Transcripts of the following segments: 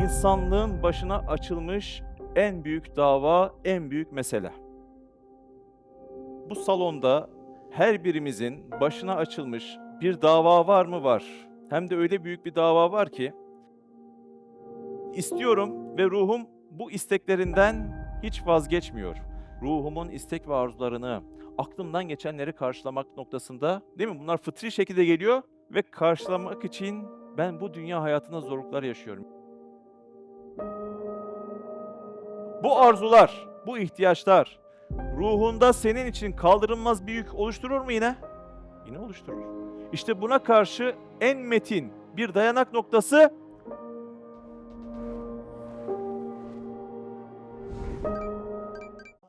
İnsanlığın başına açılmış en büyük dava, en büyük mesele. Bu salonda her birimizin başına açılmış bir dava var mı? Var. Hem de öyle büyük bir dava var ki istiyorum ve ruhum bu isteklerinden hiç vazgeçmiyor. Ruhumun istek ve arzularını, aklımdan geçenleri karşılamak noktasında, değil mi? Bunlar fıtri şekilde geliyor ve karşılamak için ben bu dünya hayatında zorluklar yaşıyorum. Bu arzular, bu ihtiyaçlar ruhunda senin için kaldırılmaz bir yük oluşturur mu yine? Yine oluşturur. İşte buna karşı en metin bir dayanak noktası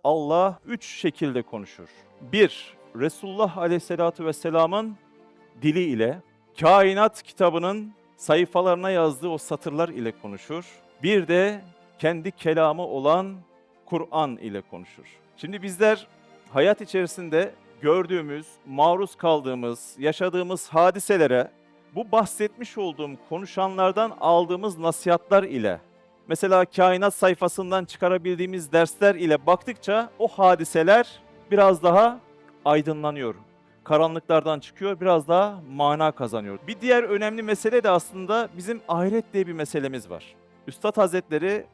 Allah 3 şekilde konuşur. 1. Resulullah Aleyhisselatü Vesselam'ın dili ile, kainat kitabının sayfalarına yazdığı o satırlar ile konuşur. Bir de kendi kelamı olan Kur'an ile konuşur. Şimdi bizler hayat içerisinde gördüğümüz, maruz kaldığımız, yaşadığımız hadiselere bu bahsetmiş olduğum konuşanlardan aldığımız nasihatler ile, mesela kainat sayfasından çıkarabildiğimiz dersler ile baktıkça o hadiseler biraz daha aydınlanıyor. Karanlıklardan çıkıyor, biraz daha mana kazanıyor. Bir diğer önemli mesele de aslında bizim ahiret diye bir meselemiz var. Üstad Hazretleri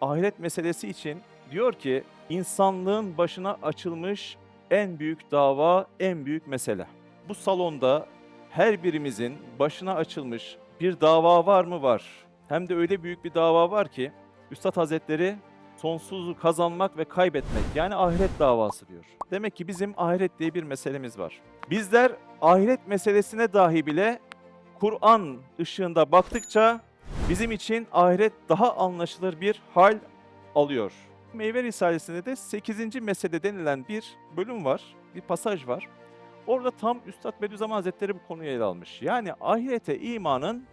ahiret meselesi için diyor ki, insanlığın başına açılmış en büyük dava, en büyük mesele. Bu salonda her birimizin başına açılmış bir dava var mı? Var. Hem de öyle büyük bir dava var ki, Üstad Hazretleri sonsuzluğu kazanmak ve kaybetmek, yani ahiret davası diyor. Demek ki bizim ahiret diye bir meselemiz var. Bizler ahiret meselesine dahi bile Kur'an ışığında baktıkça bizim için ahiret daha anlaşılır bir hal alıyor. Meyve Risalesi'nde de 8. mesele denilen bir bölüm var, bir pasaj var. Orada tam Üstad Bediüzzaman Hazretleri bu konuyu ele almış. Yani ahirete imanın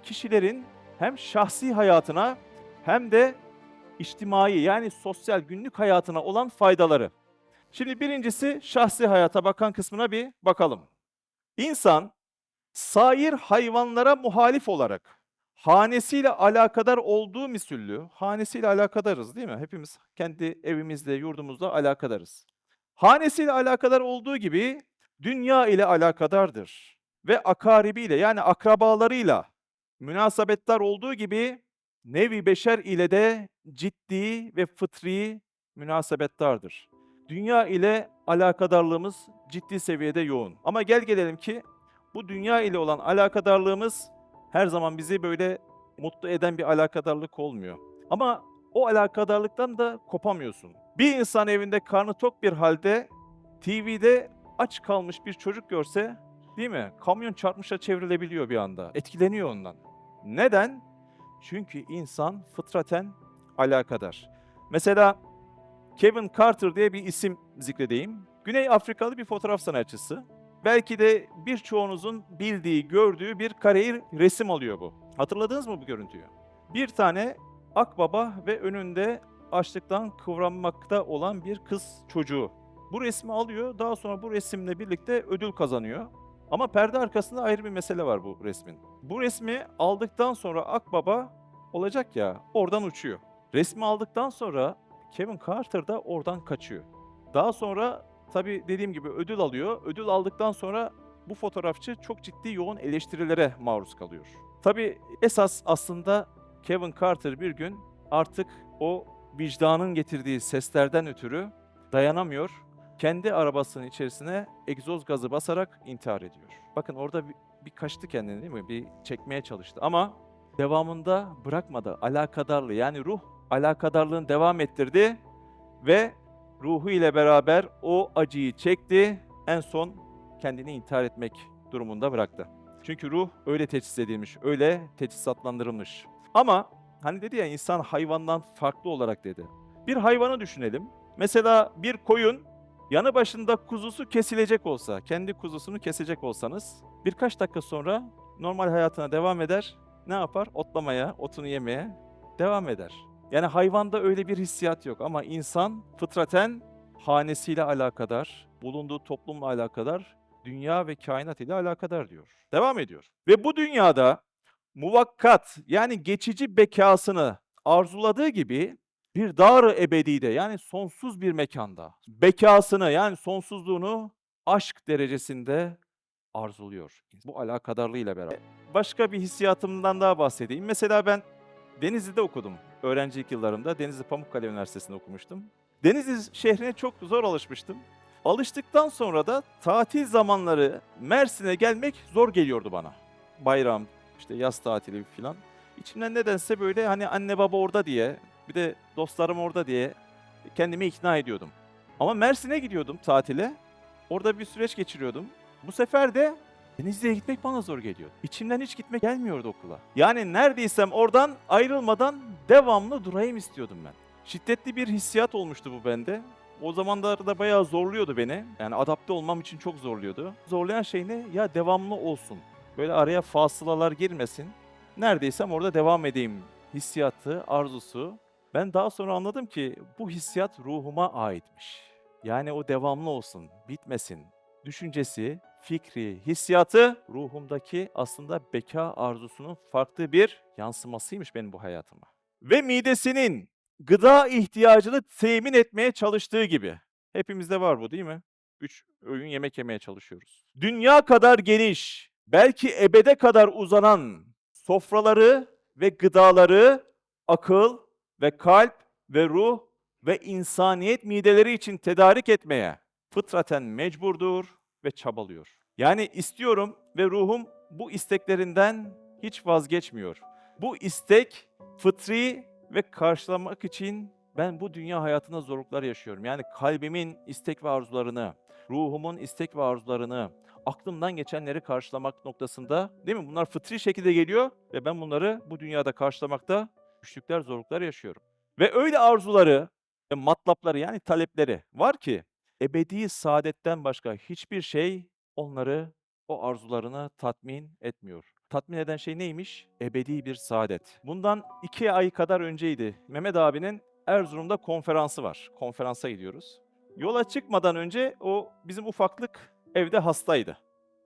kişilerin hem şahsi hayatına hem de içtimai, yani sosyal günlük hayatına olan faydaları. Şimdi birincisi şahsi hayata bakan kısmına bir bakalım. İnsan sair hayvanlara muhalif olarak hanesiyle alakadar olduğu misüllü, hanesiyle alakadarız değil mi? Hepimiz kendi evimizde, yurdumuzda alakadarız. Hanesiyle alakadar olduğu gibi dünya ile alakadardır ve akaribiyle, yani akrabalarıyla münasebetler olduğu gibi nevi beşer ile de ciddi ve fıtri münasebetlerdir. Dünya ile alakadarlığımız ciddi seviyede yoğun. Ama gel gelelim ki bu dünya ile olan alakadarlığımız her zaman bizi böyle mutlu eden bir alakadarlık olmuyor. Ama o alakadarlıktan da kopamıyorsun. Bir insan evinde karnı tok bir halde TV'de aç kalmış bir çocuk görse, değil mi? Kamyon çarpmışa çevrilebiliyor bir anda. Etkileniyor ondan. Neden? Çünkü insan fıtraten alakadar. Mesela Kevin Carter diye bir isim zikredeyim. Güney Afrikalı bir fotoğraf sanatçısı. Belki de birçoğunuzun bildiği, gördüğü bir kareyi resim alıyor bu. Hatırladınız mı bu görüntüyü? Bir tane akbaba ve önünde açlıktan kıvranmakta olan bir kız çocuğu. Bu resmi alıyor, daha sonra bu resimle birlikte ödül kazanıyor. Ama perde arkasında ayrı bir mesele var bu resmin. Bu resmi aldıktan sonra akbaba olacak ya, oradan uçuyor. Resmi aldıktan sonra Kevin Carter da oradan kaçıyor. Daha sonra tabii dediğim gibi ödül alıyor. Ödül aldıktan sonra bu fotoğrafçı çok ciddi yoğun eleştirilere maruz kalıyor. Tabii esas aslında Kevin Carter bir gün artık o vicdanın getirdiği seslerden ötürü dayanamıyor. Kendi arabasının içerisine egzoz gazı basarak intihar ediyor. Bakın orada bir kaçtı kendini, değil mi? Bir çekmeye çalıştı ama devamında bırakmadı. Alakadarlığı, yani ruh alakadarlığını devam ettirdi ve ruhu ile beraber o acıyı çekti. En son kendini intihar etmek durumunda bıraktı. Çünkü ruh öyle teçhiz edilmiş, öyle teçhizatlandırılmış. Ama hani dedi ya, insan hayvandan farklı olarak dedi. Bir hayvanı düşünelim. Mesela bir koyun yanı başında kuzusu kesilecek olsa, kendi kuzusunu kesecek olsanız birkaç dakika sonra normal hayatına devam eder. Ne yapar? Otlamaya, otunu yemeye devam eder. Yani hayvanda öyle bir hissiyat yok ama insan fıtraten hanesiyle alakadar, bulunduğu toplumla alakadar, dünya ve kainat ile alakadar diyor. Devam ediyor. Ve bu dünyada muvakkat yani geçici bekasını arzuladığı gibi bir dar-ı ebedide yani sonsuz bir mekanda bekasını yani sonsuzluğunu aşk derecesinde arzuluyor. Bu alakadarlığıyla beraber. Başka bir hissiyatımdan daha bahsedeyim. Mesela ben Denizli'de okudum. Öğrencilik yıllarımda Denizli Pamukkale Üniversitesi'nde okumuştum. Denizli şehrine çok zor alışmıştım. Alıştıktan sonra da tatil zamanları Mersin'e gelmek zor geliyordu bana. Bayram, işte yaz tatili falan. İçimden nedense böyle hani anne baba orada diye, bir de dostlarım orada diye kendimi ikna ediyordum. Ama Mersin'e gidiyordum tatile. Orada bir süreç geçiriyordum. Bu sefer de Denizli'ye gitmek bana zor geliyor. İçimden hiç gitmek gelmiyordu okula. Yani neredeysem oradan ayrılmadan devamlı durayım istiyordum ben. Şiddetli bir hissiyat olmuştu bu bende. O zamanlarda bayağı zorluyordu beni. Yani adapte olmam için çok zorluyordu. Zorlayan şey ne? Ya devamlı olsun. Böyle araya fasılalar girmesin. Neredeysem orada devam edeyim hissiyatı, arzusu. Ben daha sonra anladım ki bu hissiyat ruhuma aitmiş. Yani o devamlı olsun, bitmesin. Düşüncesi, fikri, hissiyatı ruhumdaki aslında beka arzusunun farklı bir yansımasıymış benim bu hayatıma. Ve midesinin gıda ihtiyacını temin etmeye çalıştığı gibi. Hepimizde var bu değil mi? 3 öğün yemek yemeye çalışıyoruz. Dünya kadar geniş, belki ebede kadar uzanan sofraları ve gıdaları akıl ve kalp ve ruh ve insaniyet mideleri için tedarik etmeye fıtraten mecburdur ve çabalıyor. Yani istiyorum ve ruhum bu isteklerinden hiç vazgeçmiyor. Bu istek fıtri ve karşılamak için ben bu dünya hayatında zorluklar yaşıyorum. Yani kalbimin istek ve arzularını, ruhumun istek ve arzularını, aklımdan geçenleri karşılamak noktasında, değil mi? Bunlar fıtri şekilde geliyor ve ben bunları bu dünyada karşılamakta güçlükler, zorluklar yaşıyorum. Ve öyle arzuları, matlapları yani talepleri var ki ebedi saadetten başka hiçbir şey onları, o arzularını tatmin etmiyor. Tatmin eden şey neymiş? Ebedi bir saadet. Bundan 2 ay kadar önceydi. Mehmet abinin Erzurum'da konferansı var. Konferansa gidiyoruz. Yola çıkmadan önce o bizim ufaklık evde hastaydı.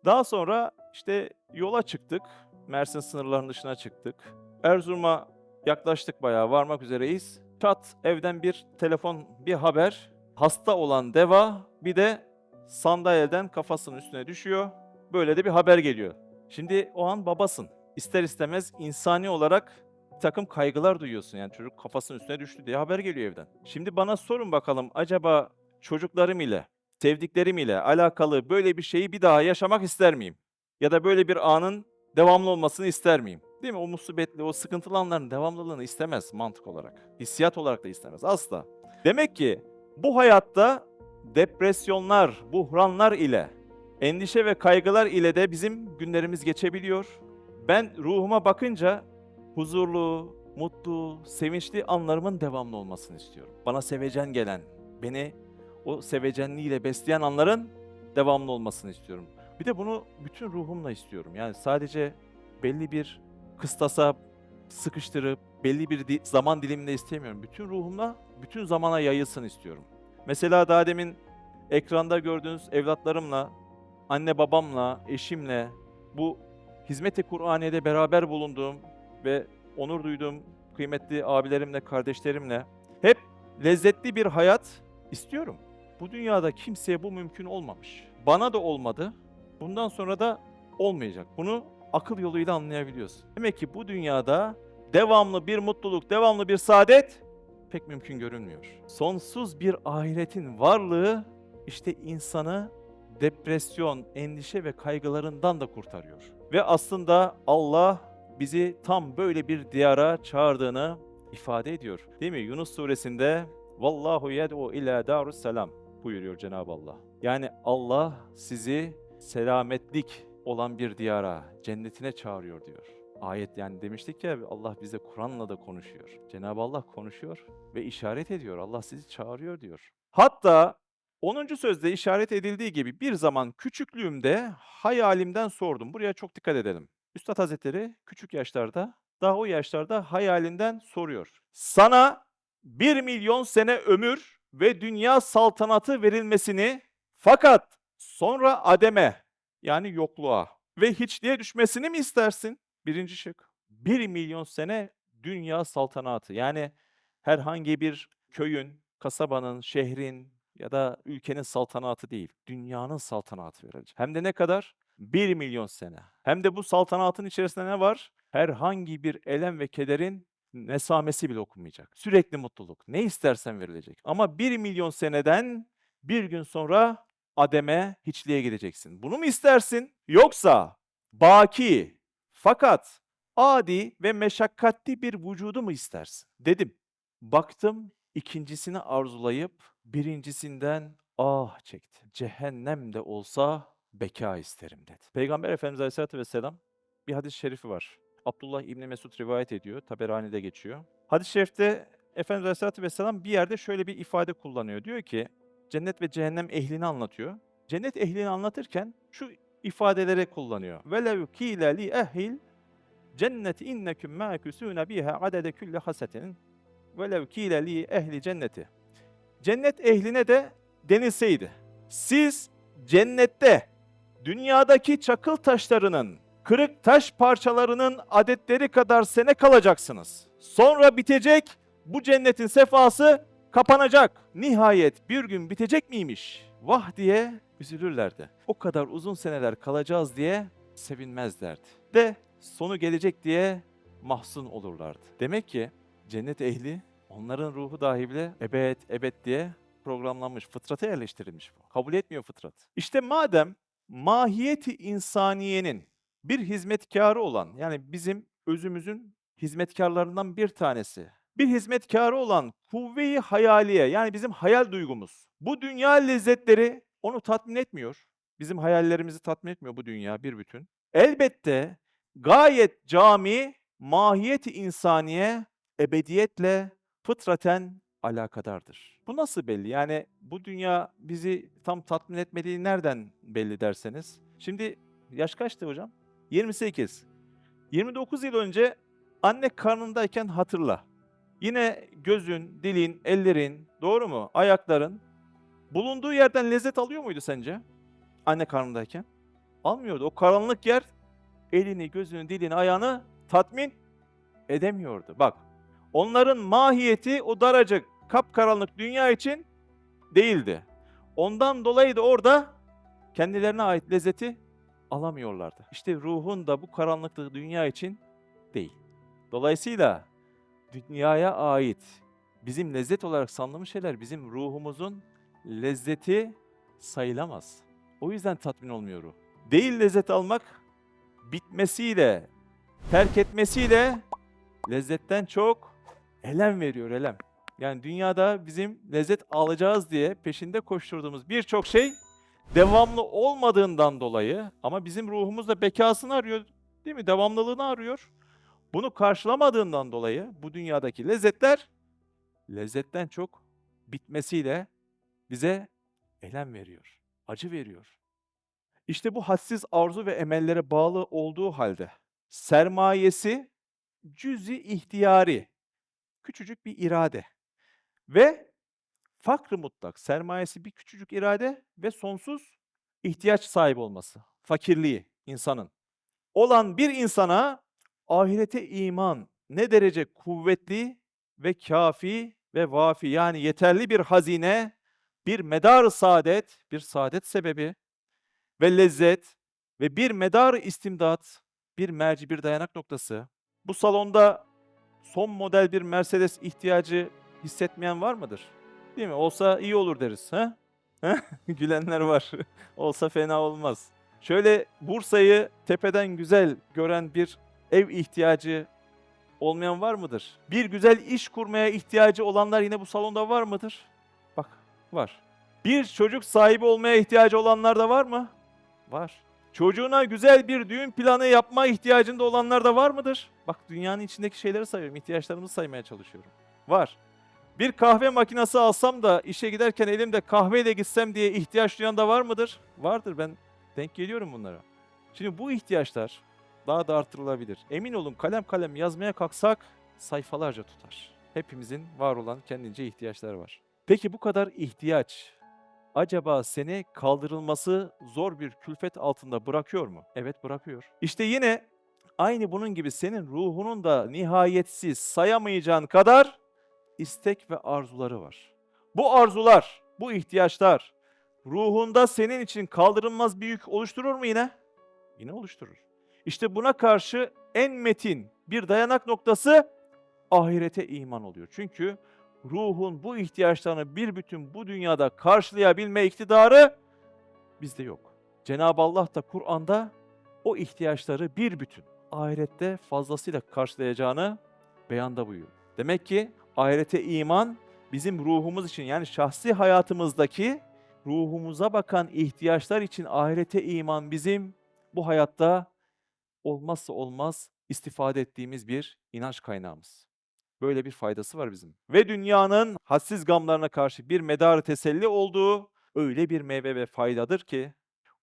Daha sonra işte yola çıktık. Mersin sınırlarının dışına çıktık. Erzurum'a yaklaştık, bayağı varmak üzereyiz. Çat evden bir telefon, bir haber. Hasta olan Deva bir de sandalyeden kafasının üstüne düşüyor. Böyle de bir haber geliyor. Şimdi o an babasın. İster istemez insani olarak bir takım kaygılar duyuyorsun. Yani çocuk kafasının üstüne düştü diye haber geliyor evden. Şimdi bana sorun bakalım, acaba çocuklarım ile, sevdiklerim ile alakalı böyle bir şeyi bir daha yaşamak ister miyim? Ya da böyle bir anın devamlı olmasını ister miyim? Değil mi? O musibetli, o sıkıntılı anların devamlılığını istemez mantık olarak. Hissiyat olarak da istemez asla. Demek ki bu hayatta depresyonlar, buhranlar ile, endişe ve kaygılar ile de bizim günlerimiz geçebiliyor. Ben ruhuma bakınca huzurlu, mutlu, sevinçli anlarımın devamlı olmasını istiyorum. Bana sevecen gelen, beni o sevecenliğiyle besleyen anların devamlı olmasını istiyorum. Bir de bunu bütün ruhumla istiyorum. Yani sadece belli bir kıstasa sıkıştırıp belli bir zaman diliminde istemiyorum. Bütün ruhumla, bütün zamana yayılsın istiyorum. Mesela daha demin ekranda gördüğünüz evlatlarımla, anne babamla, eşimle, bu hizmet-i Kur'aniye'de beraber bulunduğum ve onur duyduğum kıymetli abilerimle, kardeşlerimle hep lezzetli bir hayat istiyorum. Bu dünyada kimseye bu mümkün olmamış. Bana da olmadı. Bundan sonra da olmayacak. Bunu akıl yoluyla anlayabiliyorsun. Demek ki bu dünyada devamlı bir mutluluk, devamlı bir saadet pek mümkün görünmüyor. Sonsuz bir ahiretin varlığı işte insanı depresyon, endişe ve kaygılarından da kurtarıyor. Ve aslında Allah bizi tam böyle bir diyara çağırdığını ifade ediyor. Değil mi? Yunus suresinde Vallahu yed'u ila darussalam buyuruyor Cenab-ı Allah. Yani Allah sizi selametlik olan bir diyara, cennetine çağırıyor diyor. Ayet, yani demiştik ya, Allah bize Kur'an'la da konuşuyor. Cenab-ı Allah konuşuyor ve işaret ediyor. Allah sizi çağırıyor diyor. Hatta 10. sözde işaret edildiği gibi bir zaman küçüklüğümde hayalimden sordum. Buraya çok dikkat edelim. Üstad Hazretleri küçük yaşlarda, daha o yaşlarda hayalinden soruyor. Sana 1 milyon sene ömür ve dünya saltanatı verilmesini, fakat sonra ademe yani yokluğa ve hiçliğe düşmesini mi istersin? Birinci şık. 1 milyon sene dünya saltanatı. Yani herhangi bir köyün, kasabanın, şehrin ya da ülkenin saltanatı değil. Dünyanın saltanatı verilecek. Hem de ne kadar? 1 milyon sene. Hem de bu saltanatın içerisinde ne var? Herhangi bir elem ve kederin nesamesi bile okunmayacak. Sürekli mutluluk. Ne istersen verilecek. Ama 1 milyon seneden bir gün sonra ademe, hiçliğe gideceksin. Bunu mu istersin? Yoksa baki fakat adi ve meşakkatli bir vücudu mu istersin? Dedim. Baktım ikincisini arzulayıp birincisinden ah çekti. Cehennem de olsa beka isterim dedi. Peygamber Efendimiz Aleyhisselatü Vesselam bir hadis-i şerifi var. Abdullah İbni Mesud rivayet ediyor. Taberani'de geçiyor. Hadis-i şerifte Efendimiz Aleyhisselatü Vesselam bir yerde şöyle bir ifade kullanıyor. Diyor ki cennet ve cehennem ehlini anlatıyor. Cennet ehlini anlatırken şu ifadeleri kullanıyor. Velev kîle li ehil cenneti inneküm mâküsûne biha adede külli hasetin velev kîle li ehli cenneti. Cennet ehline de denilseydi. Siz cennette dünyadaki çakıl taşlarının, kırık taş parçalarının adetleri kadar sene kalacaksınız. Sonra bitecek, bu cennetin sefası kapanacak. Nihayet bir gün bitecek miymiş? Vah diye üzülürlerdi. O kadar uzun seneler kalacağız diye sevinmezlerdi. De sonu gelecek diye mahzun olurlardı. Demek ki cennet ehli, onların ruhu dahi bile ebed diye programlanmış, fıtrata yerleştirilmiş bu. Kabul etmiyor fıtrat. İşte madem mahiyeti insaniyenin bir hizmetkarı olan, yani bizim özümüzün hizmetkarlarından bir tanesi, bir hizmetkarı olan kuvve-i hayaliye, yani bizim hayal duygumuz. Bu dünya lezzetleri onu tatmin etmiyor. Bizim hayallerimizi tatmin etmiyor bu dünya bir bütün. Elbette gayet cami, mahiyeti insaniye ebediyetle fıtraten alakadardır. Bu nasıl belli? Yani bu dünya bizi tam tatmin etmediği nereden belli derseniz. Şimdi yaş kaçtı hocam? 28. 29 yıl önce anne karnındayken hatırla. Yine gözün, dilin, ellerin, doğru mu? Ayakların bulunduğu yerden lezzet alıyor muydu sence? Anne karnındayken. Almıyordu. O karanlık yer elini, gözünü, dilini, ayağını tatmin edemiyordu. Bak, onların mahiyeti o daracık, kapkaranlık dünya için değildi. Ondan dolayı da orada kendilerine ait lezzeti alamıyorlardı. İşte ruhun da bu karanlıklı dünya için değil. Dolayısıyla dünyaya ait bizim lezzet olarak sandığımız şeyler bizim ruhumuzun lezzeti sayılamaz. O yüzden tatmin olmuyor ruh. Değil lezzet almak, bitmesiyle, terk etmesiyle lezzetten çok elem veriyor, elem. Yani dünyada bizim lezzet alacağız diye peşinde koşturduğumuz birçok şey devamlı olmadığından dolayı, ama bizim ruhumuz da bekasını arıyor, değil mi? Devamlılığını arıyor. Bunu karşılamadığından dolayı bu dünyadaki lezzetler lezzetten çok bitmesiyle bize elem veriyor, acı veriyor. İşte bu hadsiz arzu ve emellere bağlı olduğu halde sermayesi cüz-i ihtiyari, küçücük bir irade ve fakr-ı mutlak, sermayesi bir küçücük irade ve sonsuz ihtiyaç sahibi olması, fakirliği insanın olan bir insana ahirete iman ne derece kuvvetli ve kafi ve vafi, yani yeterli bir hazine, bir medar saadet, bir saadet sebebi ve lezzet ve bir medar istimdat, bir merci, bir dayanak noktası. Bu salonda son model bir Mercedes ihtiyacı hissetmeyen var mıdır? Değil mi? Olsa iyi olur deriz. Ha? Gülenler var. Olsa fena olmaz. Şöyle Bursa'yı tepeden güzel gören bir ev ihtiyacı olmayan var mıdır? Bir güzel iş kurmaya ihtiyacı olanlar yine bu salonda var mıdır? Bak, var. Bir çocuk sahibi olmaya ihtiyacı olanlar da var mı? Var. Çocuğuna güzel bir düğün planı yapma ihtiyacında olanlar da var mıdır? Bak, dünyanın içindeki şeyleri sayıyorum, ihtiyaçlarımızı saymaya çalışıyorum. Var. Bir kahve makinesi alsam da işe giderken elimde kahveyle gitsem diye ihtiyaç duyan da var mıdır? Vardır, ben denk geliyorum bunlara. Şimdi bu ihtiyaçlar daha da artırılabilir. Emin olun kalem kalem yazmaya kalksak sayfalarca tutar. Hepimizin var olan kendince ihtiyaçları var. Peki bu kadar ihtiyaç acaba seni kaldırılması zor bir külfet altında bırakıyor mu? Evet, bırakıyor. İşte yine aynı bunun gibi senin ruhunun da nihayetsiz sayamayacağın kadar istek ve arzuları var. Bu arzular, bu ihtiyaçlar ruhunda senin için kaldırılmaz bir yük oluşturur mu yine? Yine oluşturur. İşte buna karşı en metin bir dayanak noktası ahirete iman oluyor. Çünkü ruhun bu ihtiyaçlarını bir bütün bu dünyada karşılayabilme iktidarı bizde yok. Cenab-ı Allah da Kur'an'da o ihtiyaçları bir bütün ahirette fazlasıyla karşılayacağını beyanda buyuruyor. Demek ki ahirete iman bizim ruhumuz için, yani şahsi hayatımızdaki ruhumuza bakan ihtiyaçlar için ahirete iman bizim bu hayatta olmazsa olmaz istifade ettiğimiz bir inanç kaynağımız. Böyle bir faydası var bizim. Ve dünyanın hadsiz gamlarına karşı bir medarı teselli olduğu öyle bir meyve ve faydadır ki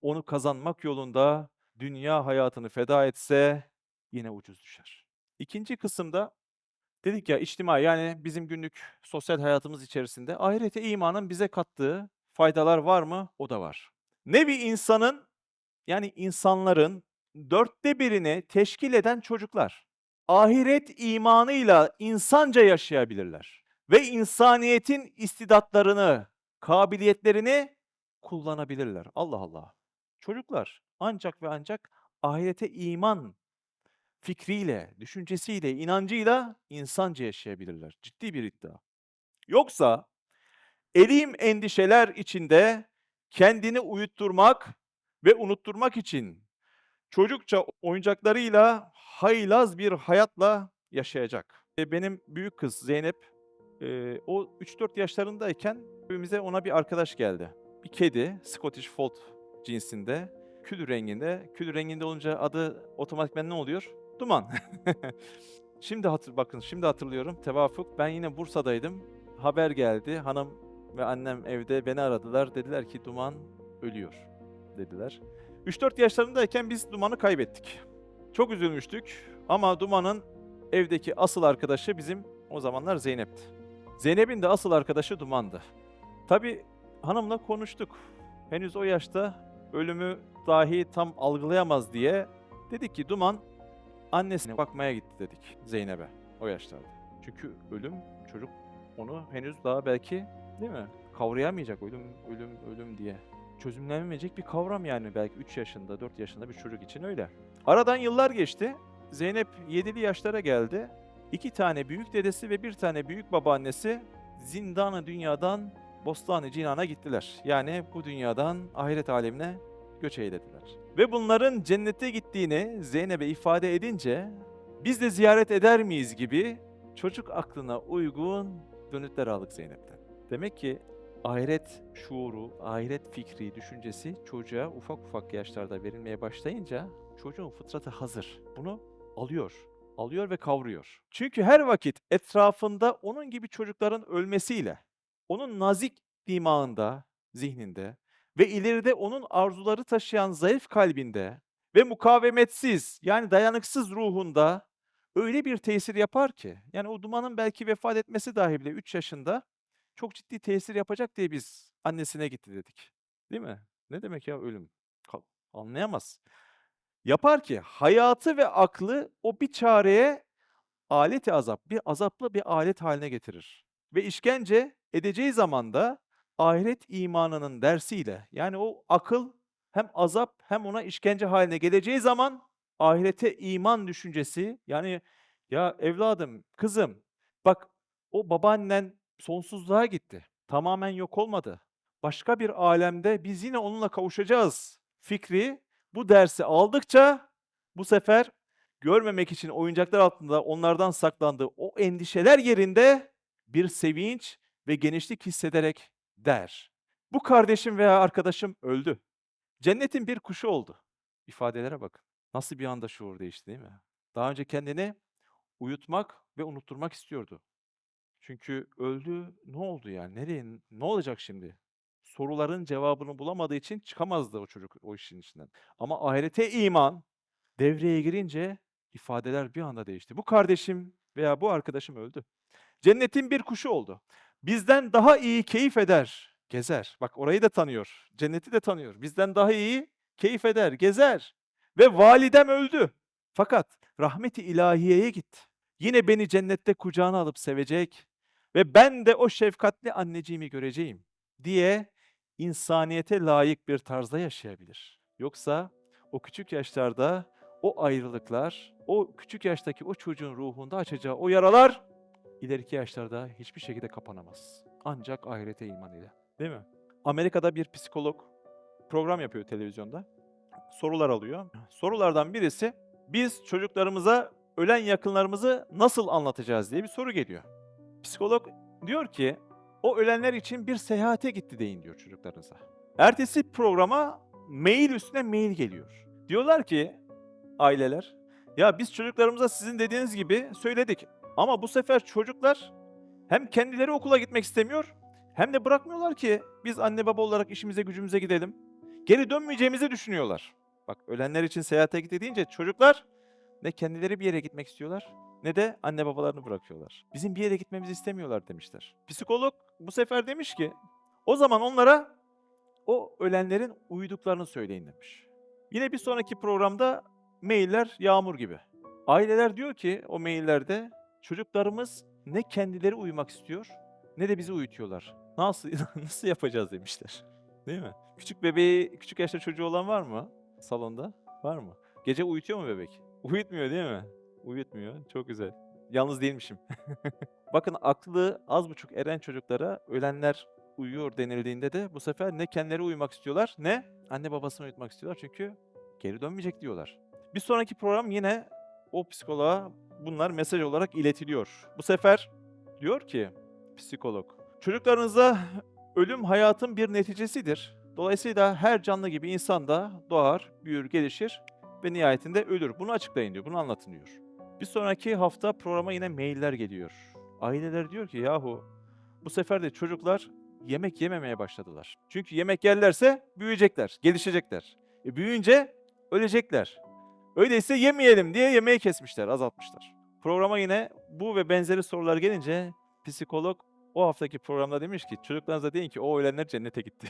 onu kazanmak yolunda dünya hayatını feda etse yine ucuz düşer. İkinci kısımda dedik ya, içtimai, yani bizim günlük sosyal hayatımız içerisinde ahirete imanın bize kattığı faydalar var mı? O da var. Nevi insanın, yani insanların 1/4'ünü teşkil eden çocuklar ahiret imanıyla insanca yaşayabilirler ve insaniyetin istidatlarını, kabiliyetlerini kullanabilirler. Allah Allah. Çocuklar ancak ve ancak ahirete iman fikriyle, düşüncesiyle, inancıyla insanca yaşayabilirler. Ciddi bir iddia. Yoksa elim endişeler içinde kendini uyutturmak ve unutturmak için çocukça oyuncaklarıyla haylaz bir hayatla yaşayacak. Benim büyük kız Zeynep, o 3-4 yaşlarındayken evimize ona bir arkadaş geldi. Bir kedi, Scottish Fold cinsinde, kül renginde. Kül renginde olunca adı otomatikman ne oluyor? Duman. Bakın şimdi hatırlıyorum. Tevafuk. Ben yine Bursa'daydım. Haber geldi. Hanım ve annem evde beni aradılar. Dediler ki Duman ölüyor dediler. 3-4 yaşlarındayken biz Duman'ı kaybettik. Çok üzülmüştük ama Duman'ın evdeki asıl arkadaşı bizim o zamanlar Zeynep'ti. Zeynep'in de asıl arkadaşı Duman'dı. Tabii hanımla konuştuk. Henüz o yaşta ölümü dahi tam algılayamaz diye dedik ki Duman annesine bakmaya gitti dedik Zeynep'e o yaşlarda. Çünkü ölüm, çocuk onu henüz daha belki, değil mi, kavrayamayacak ölüm diye. Çözümlenemeyecek bir kavram yani, belki 3 yaşında, 4 yaşında bir çocuk için öyle. Aradan yıllar geçti. Zeynep 7'li yaşlara geldi. 2 tane büyük dedesi ve 1 tane büyük babaannesi zindanı dünyadan Bostan-ı Cinan'a gittiler. Yani bu dünyadan ahiret alemine göç eylediler. Ve bunların cennete gittiğini Zeynep'e ifade edince biz de ziyaret eder miyiz gibi çocuk aklına uygun dönütler aldık Zeynep'ten. Demek ki ahiret şuuru, ahiret fikri, düşüncesi çocuğa ufak ufak yaşlarda verilmeye başlayınca çocuğun fıtratı hazır. Bunu alıyor ve kavruyor. Çünkü her vakit etrafında onun gibi çocukların ölmesiyle, onun nazik dimağında, zihninde ve ileride onun arzuları taşıyan zayıf kalbinde ve mukavemetsiz, yani dayanıksız ruhunda öyle bir tesir yapar ki, yani o Duman'ın belki vefat etmesi dahi bile 3 yaşında çok ciddi tesir yapacak diye biz annesine gitti dedik. Değil mi? Ne demek ya ölüm? Anlayamaz. Yapar ki hayatı ve aklı o bir çareye alet-i azap, bir azaplı bir alet haline getirir. Ve işkence edeceği zaman da ahiret imanının dersiyle, yani o akıl hem azap hem ona işkence haline geleceği zaman ahirete iman düşüncesi, yani ya evladım, kızım, bak o babaannen sonsuzluğa gitti. Tamamen yok olmadı. Başka bir alemde biz yine onunla kavuşacağız fikri bu dersi aldıkça bu sefer görmemek için oyuncaklar altında onlardan saklandığı o endişeler yerinde bir sevinç ve genişlik hissederek der: bu kardeşim veya arkadaşım öldü. Cennetin bir kuşu oldu. İfadelere bakın. Nasıl bir anda şuur değişti, değil mi? Daha önce kendini uyutmak ve unutturmak istiyordu. Çünkü öldü, ne oldu yani? Nereye, ne olacak şimdi? Soruların cevabını bulamadığı için çıkamazdı o çocuk o işin içinden. Ama ahirete iman devreye girince ifadeler bir anda değişti. Bu kardeşim veya bu arkadaşım öldü. Cennetin bir kuşu oldu. Bizden daha iyi keyif eder, gezer. Bak orayı da tanıyor, cenneti de tanıyor. Bizden daha iyi keyif eder, gezer. Ve validem öldü. Fakat rahmeti ilahiyeye git. Yine beni cennette kucağına alıp sevecek ve ben de o şefkatli anneciğimi göreceğim diye insaniyete layık bir tarzda yaşayabilir. Yoksa o küçük yaşlarda o ayrılıklar, o küçük yaştaki o çocuğun ruhunda açacağı o yaralar ileriki yaşlarda hiçbir şekilde kapanamaz. Ancak ahirete iman ile. Değil mi? Amerika'da bir psikolog program yapıyor televizyonda. Sorular alıyor. Sorulardan birisi, biz çocuklarımıza ölen yakınlarımızı nasıl anlatacağız diye bir soru geliyor. Psikolog diyor ki, o ölenler için bir seyahate gitti deyin diyor çocuklarınıza. Ertesi programa mail üstüne mail geliyor. Diyorlar ki aileler, ya biz çocuklarımıza sizin dediğiniz gibi söyledik ama bu sefer çocuklar hem kendileri okula gitmek istemiyor hem de bırakmıyorlar ki biz anne baba olarak işimize gücümüze gidelim. Geri dönmeyeceğimizi düşünüyorlar. Bak, ölenler için seyahate gitti deyince çocuklar ne kendileri bir yere gitmek istiyorlar ne de anne babalarını bırakıyorlar. Bizim bir yere gitmemizi istemiyorlar demişler. Psikolog bu sefer demiş ki o zaman onlara o ölenlerin uyuduklarını söyleyin demiş. Yine bir sonraki programda mailler yağmur gibi. Aileler diyor ki o maillerde çocuklarımız ne kendileri uyumak istiyor ne de bizi uyutuyorlar. Nasıl nasıl yapacağız demişler. Değil mi? Küçük bebeği, küçük yaşta çocuğu olan var mı salonda? Var mı? Gece uyutuyor mu bebek? Uyutmuyor değil mi? Uyutmuyor. Çok güzel. Yalnız değilmişim. Bakın, aklı az buçuk eren çocuklara ölenler uyuyor denildiğinde de bu sefer ne kendileri uyumak istiyorlar ne anne babasını uyutmak istiyorlar çünkü geri dönmeyecek diyorlar. Bir sonraki program yine o psikoloğa bunlar mesaj olarak iletiliyor. Bu sefer diyor ki psikolog, çocuklarınıza ölüm hayatın bir neticesidir. Dolayısıyla her canlı gibi insan da doğar, büyür, gelişir ve nihayetinde ölür. Bunu açıklayın diyor, bunu anlatın diyor. Bir sonraki hafta programa yine mailler geliyor. Aileler diyor ki yahu bu sefer de çocuklar yemek yememeye başladılar. Çünkü yemek yerlerse büyüyecekler, gelişecekler. Büyüyünce ölecekler. Öyleyse yemeyelim diye yemeği kesmişler, azaltmışlar. Programa yine bu ve benzeri sorular gelince psikolog o haftaki programda demiş ki çocuklarınıza deyin ki o ölenler cennete gitti.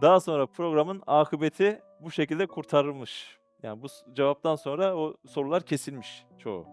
Daha sonra programın akıbeti bu şekilde kurtarılmış. Yani bu cevaptan sonra o sorular kesilmiş çoğu.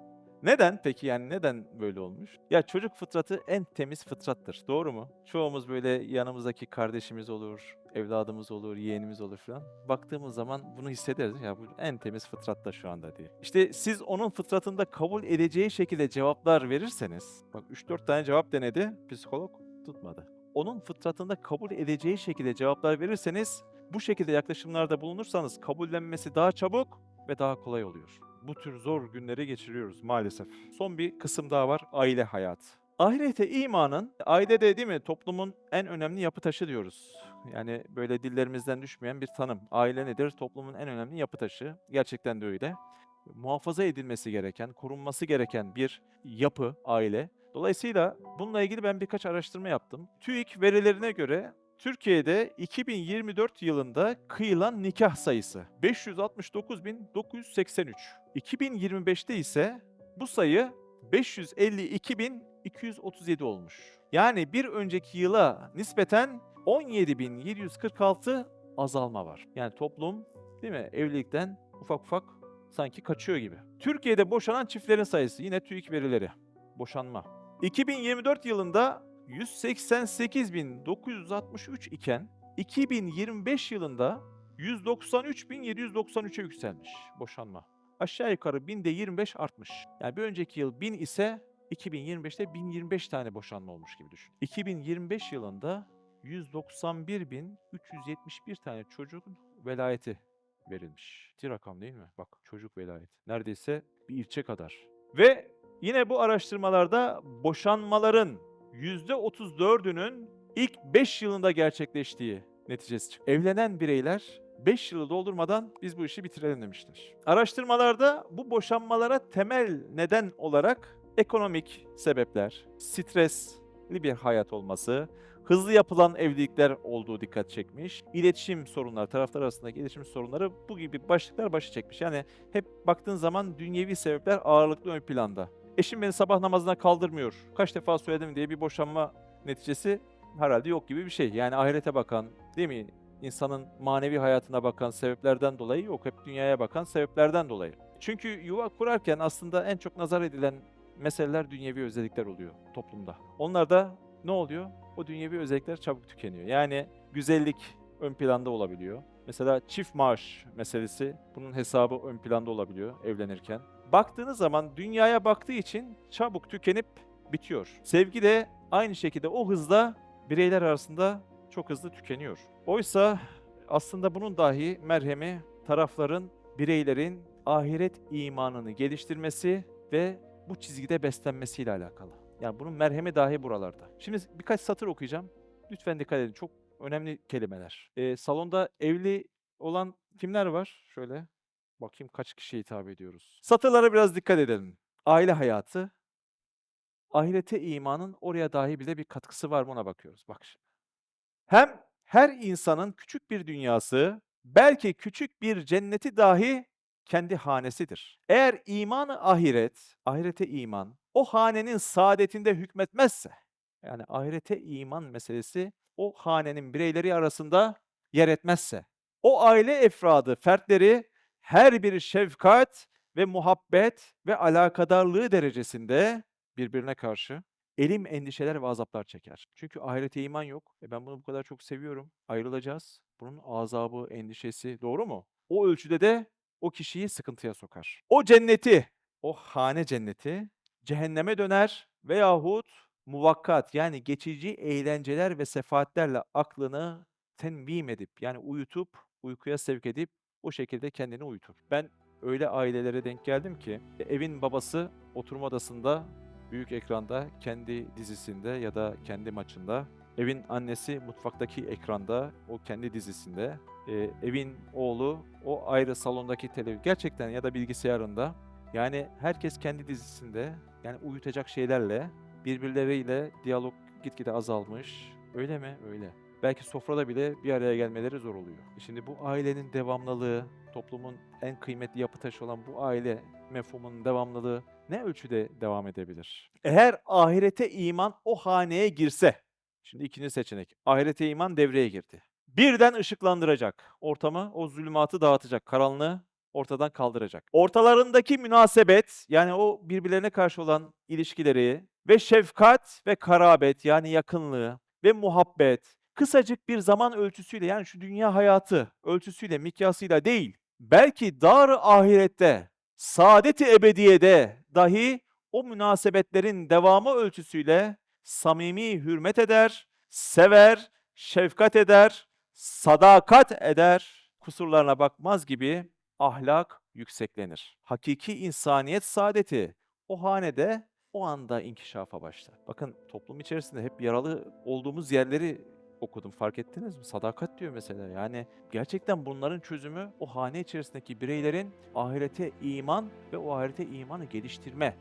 Neden peki, yani neden böyle olmuş? Ya çocuk fıtratı en temiz fıtrattır. Doğru mu? Çoğumuz böyle yanımızdaki kardeşimiz olur, evladımız olur, yeğenimiz olur falan. Baktığımız zaman bunu hissederiz. Ya bu en temiz fıtratta şu anda diye. İşte siz onun fıtratında kabul edeceği şekilde cevaplar verirseniz, bak 3-4 tane cevap denedi psikolog, tutmadı. Onun fıtratında kabul edeceği şekilde cevaplar verirseniz, bu şekilde yaklaşımlarda bulunursanız kabullenmesi daha çabuk ve daha kolay oluyor. Bu tür zor günleri geçiriyoruz maalesef. Son bir kısım daha var, aile hayatı. Ahirete imanın, aile de değil mi toplumun en önemli yapı taşı diyoruz. Yani böyle dillerimizden düşmeyen bir tanım. Aile nedir? Toplumun en önemli yapı taşı. Gerçekten de öyle. Muhafaza edilmesi gereken, korunması gereken bir yapı aile. Dolayısıyla bununla ilgili ben birkaç araştırma yaptım. TÜİK verilerine göre Türkiye'de 2024 yılında kıyılan nikah sayısı 569.983. 2025'te ise bu sayı 552.237 olmuş. Yani bir önceki yıla nispeten 17.746 azalma var. Yani toplum, değil mi, evlilikten ufak ufak sanki kaçıyor gibi. Türkiye'de boşanan çiftlerin sayısı yine TÜİK verileri. Boşanma. 2024 yılında 188.963 iken 2025 yılında 193.793'e yükselmiş boşanma. Aşağı yukarı binde 25 artmış. Yani bir önceki yıl 1000 ise 2025'te 1025 tane boşanma olmuş gibi düşün. 2025 yılında 191.371 tane çocuğun velayeti verilmiş. Ciddi rakam değil mi? Bak, çocuk velayeti. Neredeyse bir ilçe kadar. Ve yine bu araştırmalarda boşanmaların %34'ünün ilk 5 yılında gerçekleştiği neticesi çıktı. Evlenen bireyler 5 yılı doldurmadan biz bu işi bitirelim demişler. Araştırmalarda bu boşanmalara temel neden olarak ekonomik sebepler, stresli bir hayat olması, hızlı yapılan evlilikler olduğu dikkat çekmiş. İletişim sorunları, taraflar arasındaki iletişim sorunları, bu gibi başlıklar başı çekmiş. Yani hep baktığın zaman dünyevi sebepler ağırlıklı ön planda. Eşim beni sabah namazına kaldırmıyor, kaç defa söyledim diye bir boşanma neticesi herhalde yok gibi bir şey. Yani ahirete bakan, değil mi, İnsanın manevi hayatına bakan sebeplerden dolayı yok. Hep dünyaya bakan sebeplerden dolayı. Çünkü yuva kurarken aslında en çok nazar edilen meseleler dünyevi özellikler oluyor toplumda. Onlarda ne oluyor? O dünyevi özellikler çabuk tükeniyor. Yani güzellik ön planda olabiliyor. Mesela çift maaş meselesi bunun hesabı ön planda olabiliyor evlenirken. Baktığınız zaman dünyaya baktığı için çabuk tükenip bitiyor. Sevgi de aynı şekilde o hızla bireyler arasında çok hızlı tükeniyor. Oysa aslında bunun dahi merhemi tarafların, bireylerin ahiret imanını geliştirmesi ve bu çizgide beslenmesiyle alakalı. Yani bunun merhemi dahi buralarda. Şimdi birkaç satır okuyacağım. Lütfen dikkat edin. Çok önemli kelimeler. Salonda evli olan kimler var? Şöyle bakayım kaç kişiye hitap ediyoruz. Satırlara biraz dikkat edelim. Aile hayatı, ahirete imanın oraya dahi bile bir katkısı var mı ona bakıyoruz. Bak şimdi. Hem her insanın küçük bir dünyası, belki küçük bir cenneti dahi kendi hanesidir. Eğer imanı ahiret, ahirete iman, o hanenin saadetinde hükmetmezse, yani ahirete iman meselesi o hanenin bireyleri arasında yer etmezse, o aile efradı, fertleri her bir şefkat ve muhabbet ve alakadarlığı derecesinde birbirine karşı elim endişeler ve azaplar çeker. Çünkü ahirete iman yok. Ben bunu bu kadar çok seviyorum. Ayrılacağız. Bunun azabı, endişesi doğru mu? O ölçüde de o kişiyi sıkıntıya sokar. O cenneti, o hane cenneti cehenneme döner veyahut muvakkat yani geçici eğlenceler ve sefaatlerle aklını tenvim edip yani uyutup, uykuya sevk edip o şekilde kendini uyutur. Ben öyle ailelere denk geldim ki evin babası oturma odasında büyük ekranda, kendi dizisinde ya da kendi maçında. Evin annesi mutfaktaki ekranda, o kendi dizisinde. Evin oğlu o ayrı salondaki televizyon gerçekten ya da bilgisayarında. Yani herkes kendi dizisinde, yani uyutacak şeylerle, birbirleriyle diyalog gitgide azalmış. Öyle mi? Öyle. Belki sofrada bile bir araya gelmeleri zor oluyor. Şimdi bu ailenin devamlılığı, toplumun en kıymetli yapı taşı olan bu aile mefhumunun devamlılığı ne ölçüde devam edebilir? Eğer ahirete iman o haneye girse, şimdi ikinci seçenek, ahirete iman devreye girdi. Birden ışıklandıracak ortamı, o zulümatı dağıtacak, karanlığı ortadan kaldıracak. Ortalarındaki münasebet, yani o birbirlerine karşı olan ilişkileri ve şefkat ve karabet, yani yakınlığı ve muhabbet, kısacık bir zaman ölçüsüyle, yani şu dünya hayatı ölçüsüyle, mikyasıyla değil, belki dar ahirette, saadet-i ebediyede dahi o münasebetlerin devamı ölçüsüyle samimi hürmet eder, sever, şefkat eder, sadakat eder, kusurlarına bakmaz gibi ahlak yükseklenir. Hakiki insaniyet saadeti o hanede o anda inkişafa başlar. Bakın toplum içerisinde hep yaralı olduğumuz yerleri okudum, fark ettiniz mi? Sadakat diyor mesela. Yani gerçekten bunların çözümü o hane içerisindeki bireylerin ahirete iman ve o ahirete imanı geliştirme,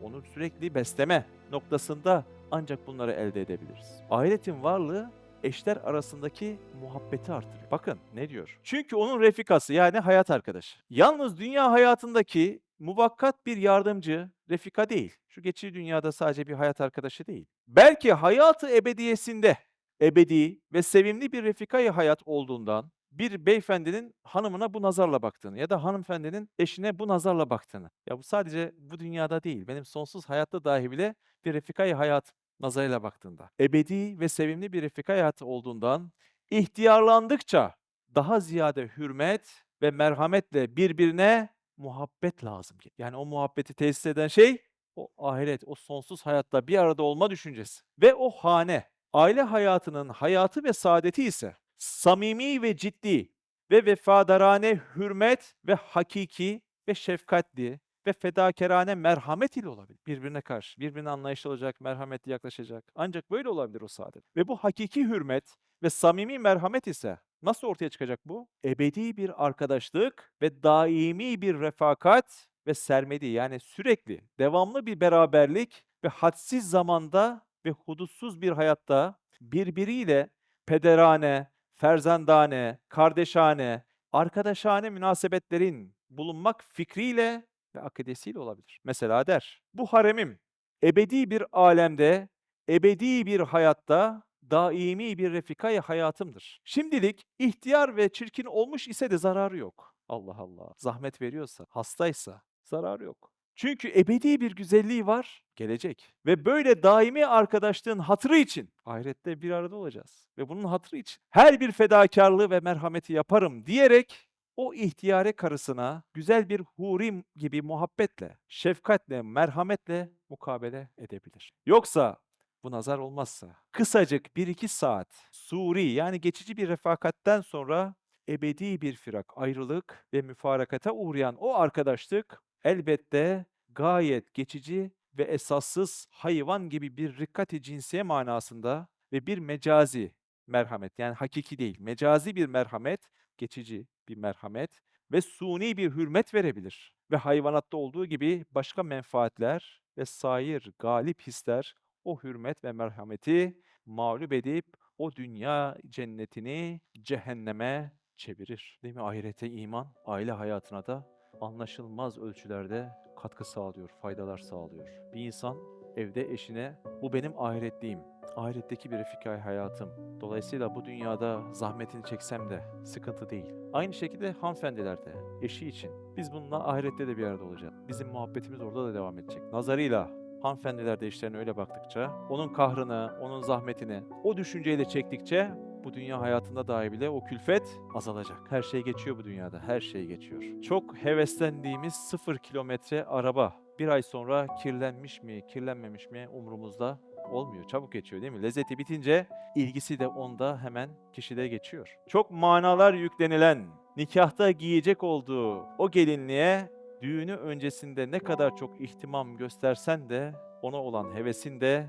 onu sürekli besleme noktasında ancak bunları elde edebiliriz. Ahiretin varlığı eşler arasındaki muhabbeti artırıyor. Bakın ne diyor? Çünkü onun refikası yani hayat arkadaşı. Yalnız dünya hayatındaki muvakkat bir yardımcı, refika değil. Şu geçici dünyada sadece bir hayat arkadaşı değil. Belki hayatı ebediyesinde ebedi ve sevimli bir refikayı hayat olduğundan bir beyefendinin hanımına bu nazarla baktığını ya da hanımefendinin eşine bu nazarla baktığını. Ya bu sadece bu dünyada değil, benim sonsuz hayatta dahi bile bir refikayı hayat nazarıyla baktığında. Ebedi ve sevimli bir refika hayatı olduğundan ihtiyarlandıkça daha ziyade hürmet ve merhametle birbirine muhabbet lazım. Yani o muhabbeti tesis eden şey o ahiret, o sonsuz hayatta bir arada olma düşüncesi. Ve o hane, aile hayatının hayatı ve saadeti ise samimi ve ciddi ve vefadarane hürmet ve hakiki ve şefkatli ve fedakarane merhamet ile olabilir. Birbirine karşı, birbirine anlayışlı olacak, merhametli yaklaşacak. Ancak böyle olabilir o saadet. Ve bu hakiki hürmet ve samimi merhamet ise nasıl ortaya çıkacak bu? Ebedi bir arkadaşlık ve daimi bir refakat ve sermedi yani sürekli, devamlı bir beraberlik ve hadsiz zamanda ve hudutsuz bir hayatta birbiriyle pederane, ferzandane, kardeşane, arkadaşane münasebetlerin bulunmak fikriyle ve akidesiyle olabilir. Mesela der, bu haremim ebedi bir alemde, ebedi bir hayatta daimi bir refikayı hayatımdır. Şimdilik ihtiyar ve çirkin olmuş ise de zararı yok. Allah Allah. Zahmet veriyorsa, hastaysa zararı yok. Çünkü ebedi bir güzelliği var, gelecek. Ve böyle daimi arkadaşlığın hatırı için ahirette bir arada olacağız. Ve bunun hatırı için her bir fedakarlığı ve merhameti yaparım diyerek o ihtiyare karısına güzel bir huri gibi muhabbetle, şefkatle, merhametle mukabele edebilir. Yoksa bu nazar olmazsa kısacık bir iki saat suri yani geçici bir refakatten sonra ebedi bir firak, ayrılık ve müfarakata uğrayan o arkadaşlık elbette gayet geçici ve esassız hayvan gibi bir rikkat-i cinsiye manasında ve bir mecazi merhamet yani hakiki değil, mecazi bir merhamet, geçici bir merhamet ve suni bir hürmet verebilir. Ve hayvanatta olduğu gibi başka menfaatler ve sair galip hisler o hürmet ve merhameti mağlup edip o dünya cennetini cehenneme çevirir. Değil mi? Ahirete iman, aile hayatına da anlaşılmaz ölçülerde katkı sağlıyor, faydalar sağlıyor. Bir insan evde eşine, bu benim ahiretliğim, ahiretteki bir refikai hayatım. Dolayısıyla bu dünyada zahmetini çeksem de sıkıntı değil. Aynı şekilde hanımefendiler de eşi için. Biz bununla ahirette de bir arada olacağız. Bizim muhabbetimiz orada da devam edecek. Nazarıyla hanımefendiler de işlerine öyle baktıkça, onun kahrını, onun zahmetini o düşünceyle çektikçe bu dünya hayatında dahi bile o külfet azalacak. Her şey geçiyor bu dünyada, her şey geçiyor. Çok heveslendiğimiz 0 kilometre araba bir ay sonra kirlenmiş mi, kirlenmemiş mi umurumuzda olmuyor. Çabuk geçiyor değil mi? Lezzeti bitince ilgisi de onda hemen kişide geçiyor. Çok manalar yüklenilen, nikahta giyecek olduğu o gelinliğe düğünü öncesinde ne kadar çok ihtimam göstersen de ona olan hevesin de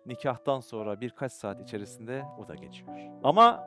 nikahtan sonra birkaç saat içerisinde o da geçiyor. Ama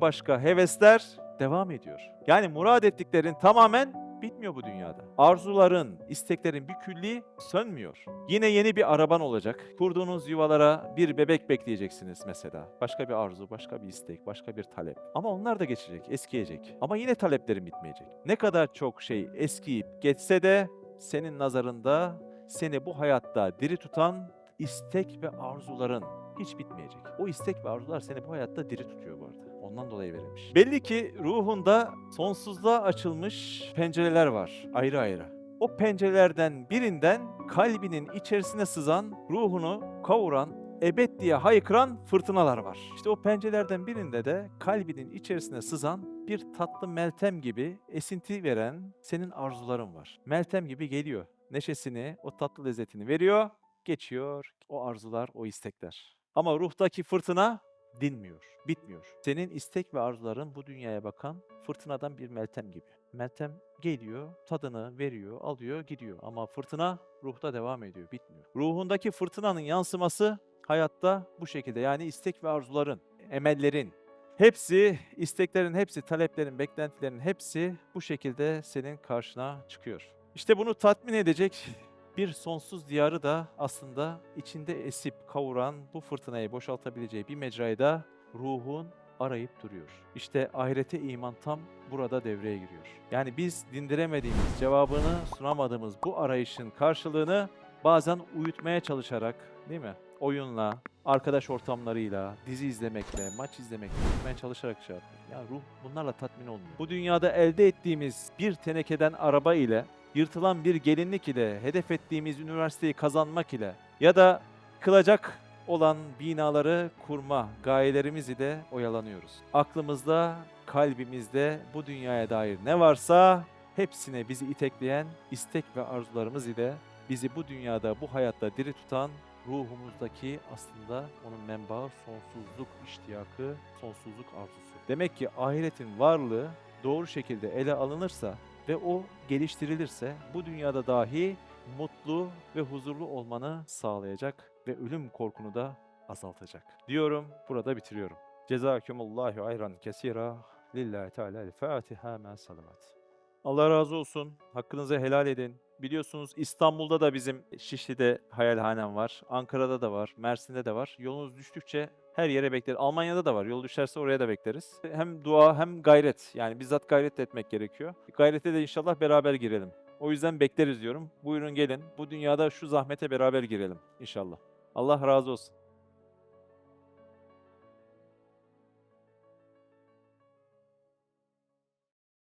başka hevesler devam ediyor. Yani murad ettiklerin tamamen bitmiyor bu dünyada. Arzuların, isteklerin bir külli sönmüyor. Yine yeni bir araban olacak. Kurduğunuz yuvalara bir bebek bekleyeceksiniz mesela. Başka bir arzu, başka bir istek, başka bir talep. Ama onlar da geçecek, eskiyecek. Ama yine taleplerin bitmeyecek. Ne kadar çok şey eskiyip geçse de senin nazarında seni bu hayatta diri tutan istek ve arzuların hiç bitmeyecek. O istek ve arzular seni bu hayatta diri tutuyor bu arada. Ondan dolayı verilmiş. Belli ki ruhunda sonsuzluğa açılmış pencereler var ayrı ayrı. O pencerelerden birinden kalbinin içerisine sızan, ruhunu kavuran, ebed diye haykıran fırtınalar var. İşte o pencerelerden birinde de kalbinin içerisine sızan bir tatlı meltem gibi esinti veren senin arzuların var. Meltem gibi geliyor. Neşesini, o tatlı lezzetini veriyor, geçiyor o arzular, o istekler. Ama ruhtaki fırtına dinmiyor, bitmiyor. Senin istek ve arzuların bu dünyaya bakan fırtınadan bir meltem gibi. Meltem geliyor, tadını veriyor, alıyor, gidiyor. Ama fırtına ruhta devam ediyor, bitmiyor. Ruhundaki fırtınanın yansıması hayatta bu şekilde. Yani istek ve arzuların, emellerin, hepsi, isteklerin hepsi, taleplerin, beklentilerin hepsi bu şekilde senin karşına çıkıyor. İşte bunu tatmin edecek bir sonsuz diyarı da aslında içinde esip kavuran bu fırtınayı boşaltabileceği bir mecrayı da ruhun arayıp duruyor. İşte ahirete iman tam burada devreye giriyor. Yani biz dindiremediğimiz, cevabını sunamadığımız bu arayışın karşılığını bazen uyutmaya çalışarak, değil mi? Oyunla, arkadaş ortamlarıyla, dizi izlemekle, maç izlemekle, uyutmaya çalışarak şey yapıyor. Yani ruh bunlarla tatmin olmuyor. Bu dünyada elde ettiğimiz bir tenekeden araba ile, yırtılan bir gelinlik ile, hedef ettiğimiz üniversiteyi kazanmak ile ya da kılacak olan binaları kurma gayelerimiz ile oyalanıyoruz. Aklımızda, kalbimizde bu dünyaya dair ne varsa hepsine bizi itekleyen istek ve arzularımız ile bizi bu dünyada, bu hayatta diri tutan ruhumuzdaki aslında onun menbaı sonsuzluk iştiyakı, sonsuzluk arzusu. Demek ki ahiretin varlığı doğru şekilde ele alınırsa ve o geliştirilirse bu dünyada dahi mutlu ve huzurlu olmanı sağlayacak ve ölüm korkunu da azaltacak. Diyorum, burada bitiriyorum. Cezakümullahu hayran kesira. Lillahi Teala Fatiha ma salavat. Allah razı olsun. Hakkınızı helal edin. Biliyorsunuz İstanbul'da da bizim Şişli'de hayalhanem var. Ankara'da da var. Mersin'de de var. Yolunuz düştükçe her yere bekleriz. Almanya'da da var. Yol düşerse oraya da bekleriz. Hem dua hem gayret. Yani bizzat gayret etmek gerekiyor. Gayrete de inşallah beraber girelim. O yüzden bekleriz diyorum. Buyurun gelin. Bu dünyada şu zahmete beraber girelim inşallah. Allah razı olsun.